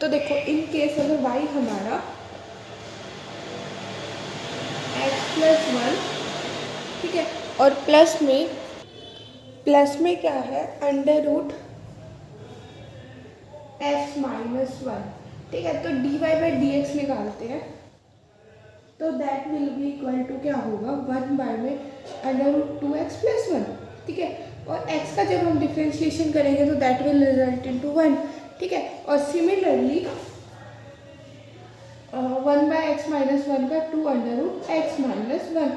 तो देखो in case अगर y हमारा x+1, ठीक है, और प्लस में क्या है √x-1, ठीक है। तो dy/dx निकालते हैं, तो that will be equal to क्या होगा 1/√2x+1, ठीक है। और x का जब हम डिफ्रेंशिएशन करेंगे तो दैट विल रिजल्ट इनटू 1, ठीक है। और सिमिलरली 1/x-1 का 2/x-1,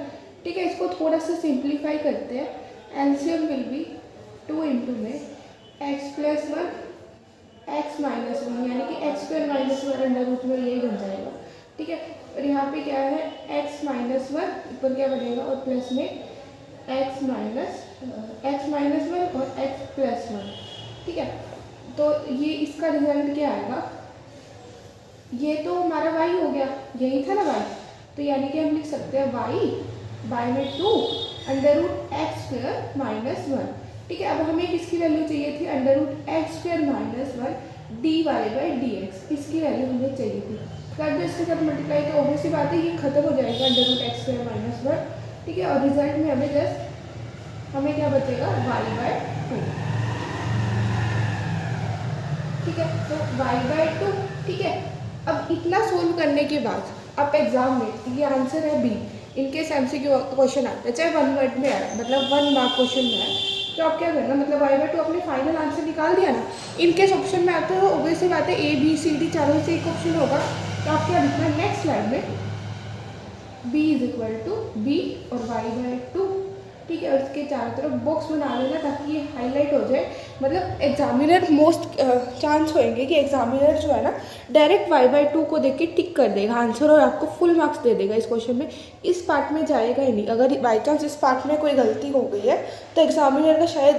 ठीक है। इसको थोड़ा सा सिंप्लीफाई करते हैं, एलसीएम विल बी 2 इंटू में x+1 x-1, यानी कि x² - 1 अंडर रूट में यही बन जाएगा, ठीक है। और यहाँ पे क्या है x-1 ऊपर क्या बनेगा और प्लस में x-1 और x+1, ठीक है। तो ये इसका रिजल्ट क्या आएगा, ये तो हमारा y हो गया, यही था ना y, तो यानी कि हम लिख सकते हैं y/2 √x² - 1, ठीक है। अब हमें किसकी वैल्यू चाहिए थी √x² - 1 dy/dx, इसकी वैल्यू हमें चाहिए थी। कर दो इसके साथ मल्टीप्लाई, तो ऑब्वियसली बात है ये खत्म हो जाएगा √x² - 1, ठीक है। और रिजल्ट में हमें क्या बचेगा y/2, ठीक है। तो y/2, ठीक है। अब इतना सोल्व करने के बाद आप एग्जाम में ये आंसर है बी, इनकेस एमसीक्यू क्वेश्चन आता है चाहे 1 वर्ड में आए, मतलब 1 मार्क क्वेश्चन में आए, तो आप क्या करना, मतलब y/2 अपने फाइनल आंसर निकाल दिया ना। इनकेस ऑप्शन में आता है तो ऑब्वियसली बात है ए बी सी डी चारों से एक ऑप्शन होगा, तो आप क्या लिखना है नेक्स्ट स्लाइड में b = b और y/2, ठीक है। और इसके चारों तरफ बॉक्स बना लेना ताकि ये हाईलाइट हो जाए, मतलब एग्जामिनर मोस्ट चांस होएंगे कि एग्जामिनर जो है ना डायरेक्ट y/2 को देख के टिक कर देगा आंसर और आपको फुल मार्क्स दे देगा इस क्वेश्चन में। इस पार्ट में जाएगा ही नहीं, अगर बाई चांस इस पार्ट में कोई गलती हो गई है तो एग्जामिनर का शायद।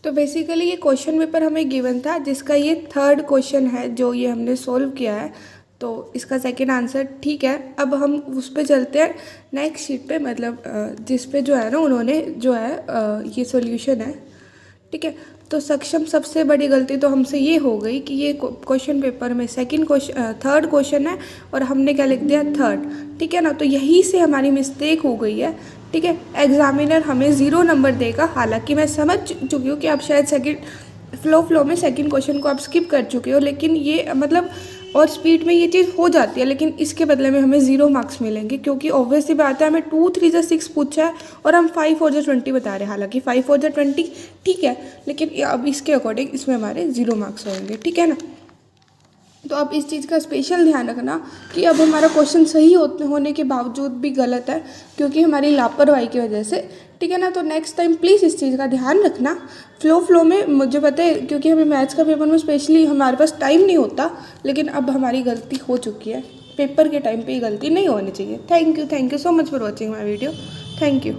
तो बेसिकली ये क्वेश्चन पेपर हमें गिवन था जिसका ये 3rd क्वेश्चन है जो ये हमने सॉल्व किया है, तो इसका सेकंड आंसर ठीक है। अब हम उस पर चलते हैं नेक्स्ट शीट पे, मतलब जिस पे जो है ना उन्होंने जो है ये सॉल्यूशन है, ठीक है। तो सक्षम सबसे बड़ी गलती तो हमसे ये हो गई कि ये क्वेश्चन पेपर में 3rd क्वेश्चन है और हमने क्या लिख दिया 3rd, ठीक है ना। तो यहीं से हमारी मिस्टेक हो गई है, ठीक है। एग्जामिनर हमें 0 नंबर देगा, हालांकि मैं समझ चुकी हूँ कि आप शायद फ्लो में सेकंड क्वेश्चन को आप स्किप कर चुके हो, लेकिन ये मतलब और स्पीड में ये चीज़ हो जाती है, लेकिन इसके बदले में हमें 0 मार्क्स मिलेंगे क्योंकि ऑब्वियसली बात है हमें 2 3 6 पूछा है और हम 5 4 20 बता रहे हैं। हालांकि 5 4 20 ठीक है, लेकिन अब इसके अकॉर्डिंग इसमें हमारे 0 मार्क्स होंगे, ठीक है ना। तो अब इस चीज़ का स्पेशल ध्यान रखना कि अब हमारा क्वेश्चन सही होने के बावजूद भी गलत है क्योंकि हमारी लापरवाही की वजह से, ठीक है ना। तो नेक्स्ट टाइम प्लीज़ इस चीज़ का ध्यान रखना। फ्लो में मुझे पता है क्योंकि हमें मैथ्स का पेपर में स्पेशली हमारे पास टाइम नहीं होता, लेकिन अब हमारी गलती हो चुकी है, पेपर के टाइम पे ये गलती नहीं होनी चाहिए। Thank you so much for watching my video, thank you.